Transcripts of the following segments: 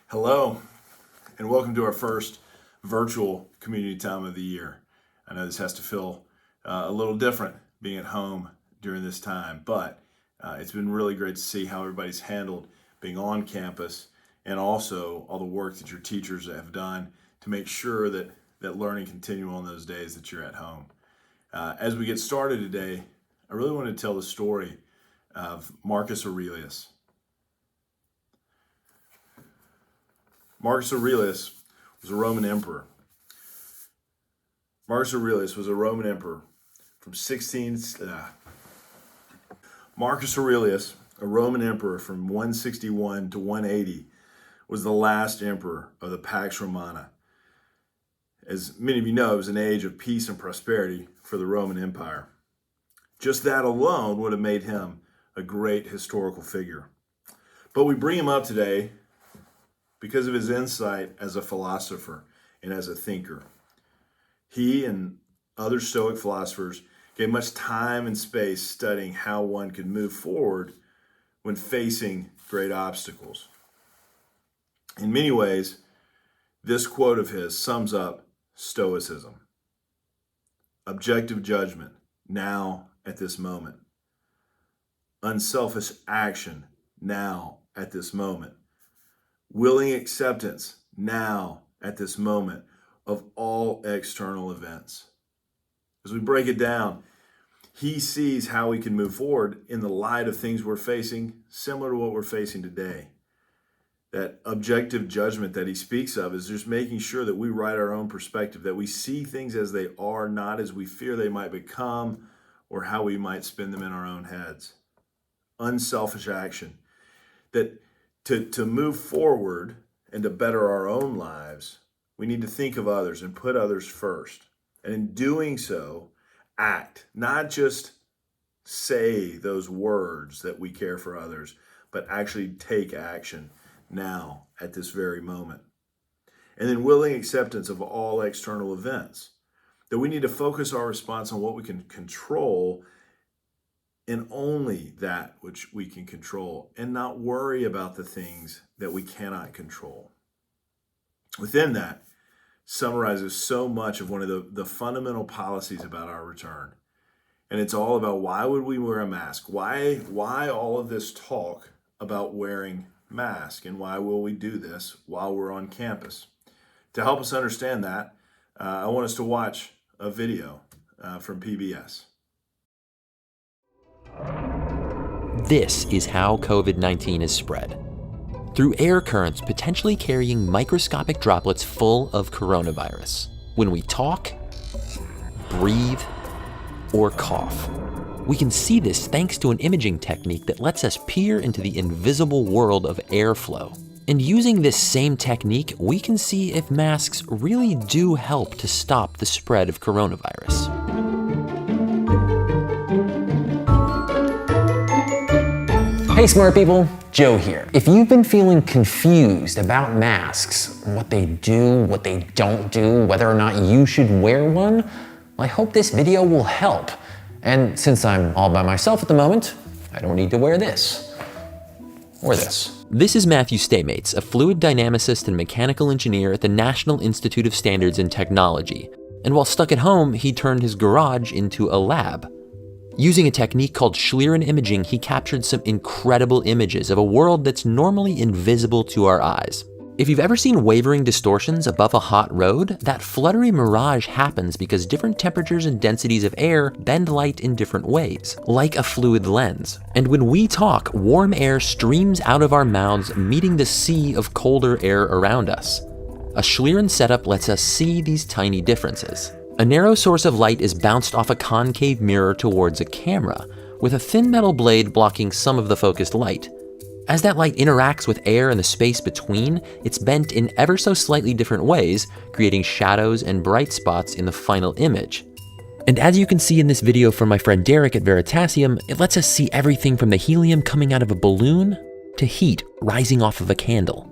Hello, and welcome to our first virtual community time of the year. I know this has to feel a little different being at home during this time, but it's been really great to see how everybody's handled being on campus and also all the work that your teachers have done to make sure that learning continue on those days that you're at home. As we get started today, I really want to tell the story of Marcus Aurelius. Marcus Aurelius was a Roman emperor. Marcus Aurelius was a Roman emperor from 161 to 180, was the last emperor of the Pax Romana. As many of you know, it was an age of peace and prosperity for the Roman Empire. Just that alone would have made him a great historical figure. But we bring him up today because of his insight as a philosopher and as a thinker. He and other Stoic philosophers gave much time and space studying how one could move forward when facing great obstacles. In many ways, this quote of his sums up Stoicism. Objective judgment, now at this moment. Unselfish action, now at this moment. Willing acceptance, now at this moment, of all external events. As we break it down, he sees how we can move forward in the light of things we're facing, similar to what we're facing today. That objective judgment that he speaks of is just making sure that we write our own perspective, that we see things as they are, not as we fear they might become, or how we might spin them in our own heads. Unselfish action. That to move forward and to better our own lives, we need to think of others and put others first. And in doing so, act, not just say those words that we care for others, but actually take action now at this very moment. And then willing acceptance of all external events, that we need to focus our response on what we can control and only that which we can control, and not worry about the things that we cannot control. Within that summarizes so much of one of the fundamental policies about our return. And it's all about, why would we wear a mask? Why all of this talk about wearing masks, and why will we do this while we're on campus? To help us understand that, I want us to watch a video from PBS. This is how COVID-19 is spread. Through air currents potentially carrying microscopic droplets full of coronavirus. When we talk, breathe, or cough. We can see this thanks to an imaging technique that lets us peer into the invisible world of airflow. And using this same technique, we can see if masks really do help to stop the spread of coronavirus. Hey smart people, Joe here. If you've been feeling confused about masks, what they do, what they don't do, whether or not you should wear one, well, I hope this video will help. And since I'm all by myself at the moment, I don't need to wear this or this. This is Matthew Staymates, a fluid dynamicist and mechanical engineer at the National Institute of Standards and Technology. And while stuck at home, he turned his garage into a lab. Using a technique called Schlieren imaging, he captured some incredible images of a world that's normally invisible to our eyes. If you've ever seen wavering distortions above a hot road, that fluttery mirage happens because different temperatures and densities of air bend light in different ways, like a fluid lens. And when we talk, warm air streams out of our mouths, meeting the sea of colder air around us. A Schlieren setup lets us see these tiny differences. A narrow source of light is bounced off a concave mirror towards a camera, with a thin metal blade blocking some of the focused light. As that light interacts with air and the space between, it's bent in ever so slightly different ways, creating shadows and bright spots in the final image. And as you can see in this video from my friend Derek at Veritasium, it lets us see everything from the helium coming out of a balloon to heat rising off of a candle.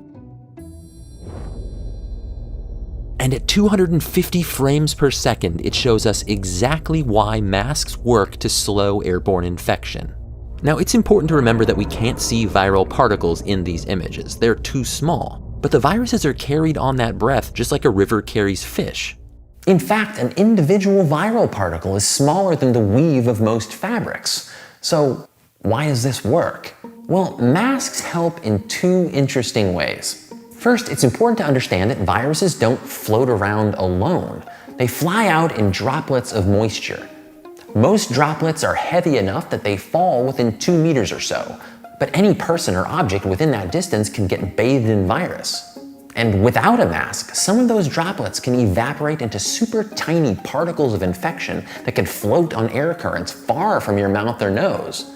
And at 250 frames per second, it shows us exactly why masks work to slow airborne infection. Now, it's important to remember that we can't see viral particles in these images. They're too small. But the viruses are carried on that breath just like a river carries fish. In fact, an individual viral particle is smaller than the weave of most fabrics. So why does this work? Well, masks help in two interesting ways. First, it's important to understand that viruses don't float around alone. They fly out in droplets of moisture. Most droplets are heavy enough that they fall within 2 meters or so, but any person or object within that distance can get bathed in virus. And without a mask, some of those droplets can evaporate into super tiny particles of infection that can float on air currents far from your mouth or nose.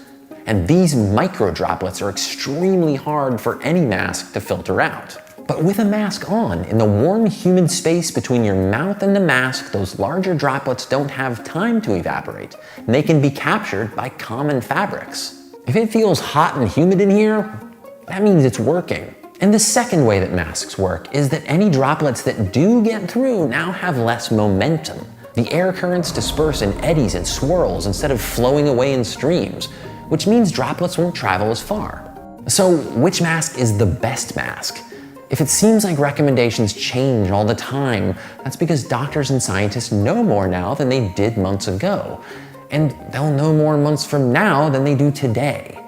And these micro droplets are extremely hard for any mask to filter out. But with a mask on, in the warm, humid space between your mouth and the mask, those larger droplets don't have time to evaporate, and they can be captured by common fabrics. If it feels hot and humid in here, that means it's working. And the second way that masks work is that any droplets that do get through now have less momentum. The air currents disperse in eddies and swirls instead of flowing away in streams, which means droplets won't travel as far. So which mask is the best mask? If it seems like recommendations change all the time, that's because doctors and scientists know more now than they did months ago. And they'll know more months from now than they do today,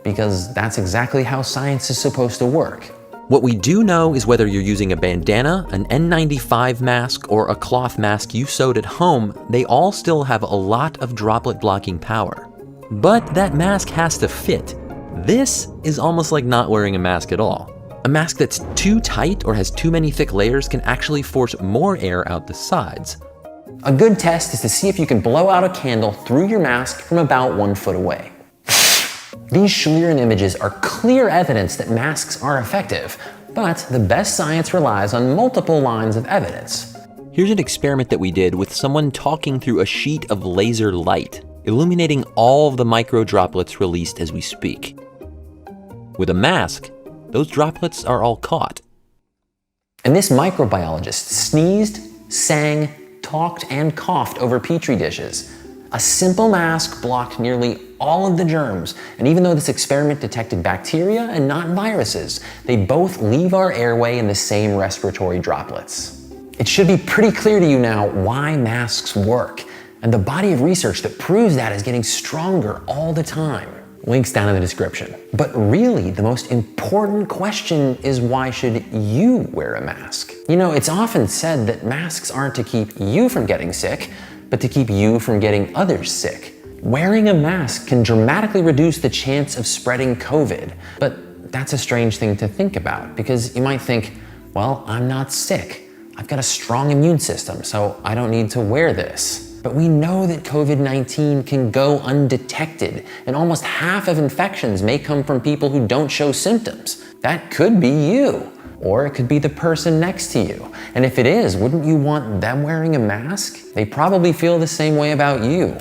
because that's exactly how science is supposed to work. What we do know is whether you're using a bandana, an N95 mask, or a cloth mask you sewed at home, they all still have a lot of droplet blocking power. But that mask has to fit. This is almost like not wearing a mask at all. A mask that's too tight or has too many thick layers can actually force more air out the sides. A good test is to see if you can blow out a candle through your mask from about 1 foot away. These Schlieren images are clear evidence that masks are effective, but the best science relies on multiple lines of evidence. Here's an experiment that we did with someone talking through a sheet of laser light, illuminating all of the micro droplets released as we speak. With a mask, those droplets are all caught. And this microbiologist sneezed, sang, talked, and coughed over petri dishes. A simple mask blocked nearly all of the germs, and even though this experiment detected bacteria and not viruses, they both leave our airway in the same respiratory droplets. It should be pretty clear to you now why masks work, and the body of research that proves that is getting stronger all the time. Links down in the description. But really, the most important question is, why should you wear a mask? You know, it's often said that masks aren't to keep you from getting sick, but to keep you from getting others sick. Wearing a mask can dramatically reduce the chance of spreading COVID, but that's a strange thing to think about, because you might think, well, I'm not sick. I've got a strong immune system, so I don't need to wear this. But we know that COVID-19 can go undetected, and almost half of infections may come from people who don't show symptoms. That could be you, or it could be the person next to you. And if it is, wouldn't you want them wearing a mask? They probably feel the same way about you.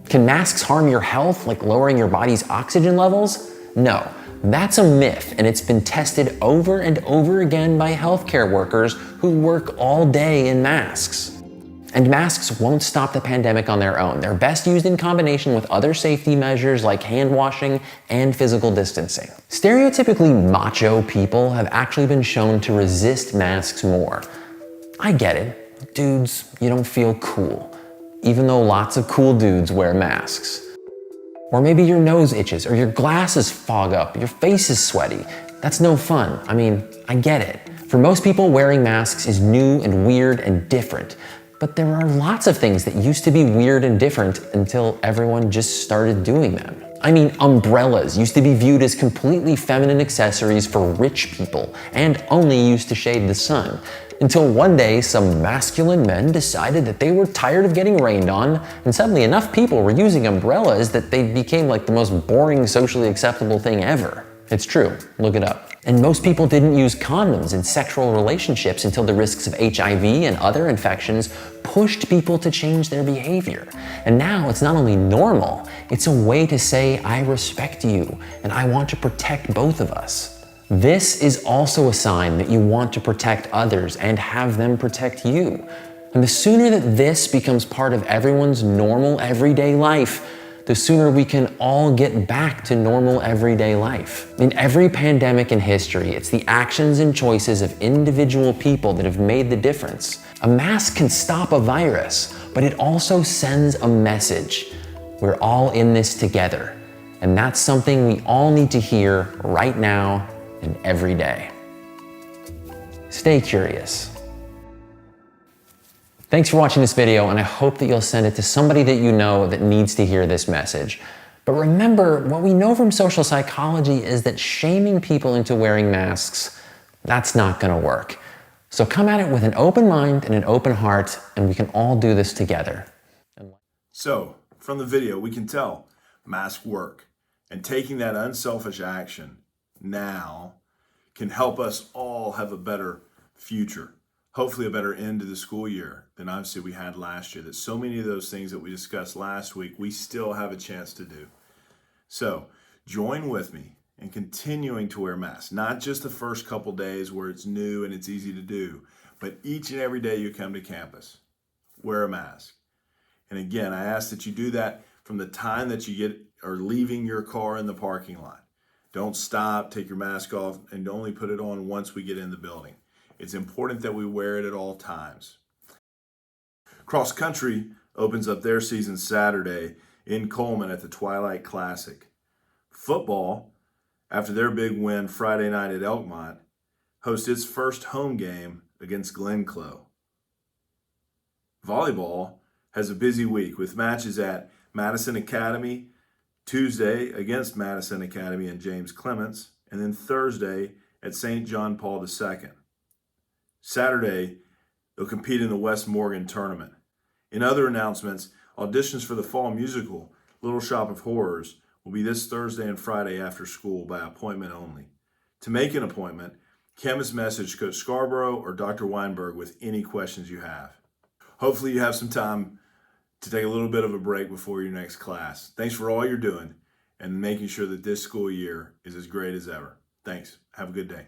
Can masks harm your health, like lowering your body's oxygen levels? No, that's a myth, and it's been tested over and over again by healthcare workers who work all day in masks. And masks won't stop the pandemic on their own. They're best used in combination with other safety measures like hand washing and physical distancing. Stereotypically macho people have actually been shown to resist masks more. I get it. Dudes, you don't feel cool, even though lots of cool dudes wear masks. Or maybe your nose itches, or your glasses fog up, your face is sweaty. That's no fun. I mean, I get it. For most people, wearing masks is new and weird and different. But there are lots of things that used to be weird and different until everyone just started doing them. I mean, umbrellas used to be viewed as completely feminine accessories for rich people and only used to shade the sun. Until one day, some masculine men decided that they were tired of getting rained on, and suddenly enough people were using umbrellas that they became like the most boring, socially acceptable thing ever. It's true, look it up. And most people didn't use condoms in sexual relationships until the risks of HIV and other infections pushed people to change their behavior. And now it's not only normal, it's a way to say, I respect you and I want to protect both of us. This is also a sign that you want to protect others and have them protect you. And the sooner that this becomes part of everyone's normal everyday life, the sooner we can all get back to normal everyday life. In every pandemic in history, it's the actions and choices of individual people that have made the difference. A mask can stop a virus, but it also sends a message. We're all in this together. And that's something we all need to hear right now and every day. Stay curious. Thanks for watching this video, and I hope that you'll send it to somebody that you know that needs to hear this message. But remember, what we know from social psychology is that shaming people into wearing masks, that's not gonna work. So come at it with an open mind and an open heart, and we can all do this together. So, from the video, we can tell masks work, and taking that unselfish action now can help us all have a better future. Hopefully a better end to the school year than obviously we had last year. That so many of those things that we discussed last week, we still have a chance to do. So join with me in continuing to wear masks, not just the first couple days where it's new and it's easy to do, but each and every day you come to campus, wear a mask. And again, I ask that you do that from the time that you are leaving your car in the parking lot. Don't stop, take your mask off, and only put it on once we get in the building. It's important that we wear it at all times. Cross Country opens up their season Saturday in Coleman at the Twilight Classic. Football, after their big win Friday night at Elkmont, hosts its first home game against Glenclo. Volleyball has a busy week with matches at Madison Academy Tuesday against Madison Academy and James Clements, and then Thursday at St. John Paul II. Saturday, they'll compete in the West Morgan tournament. In other announcements, auditions for the fall musical, Little Shop of Horrors, will be this Thursday and Friday after school by appointment only. To make an appointment, Canvas message Coach Scarborough or Dr. Weinberg with any questions you have. Hopefully you have some time to take a little bit of a break before your next class. Thanks for all you're doing and making sure that this school year is as great as ever. Thanks. Have a good day.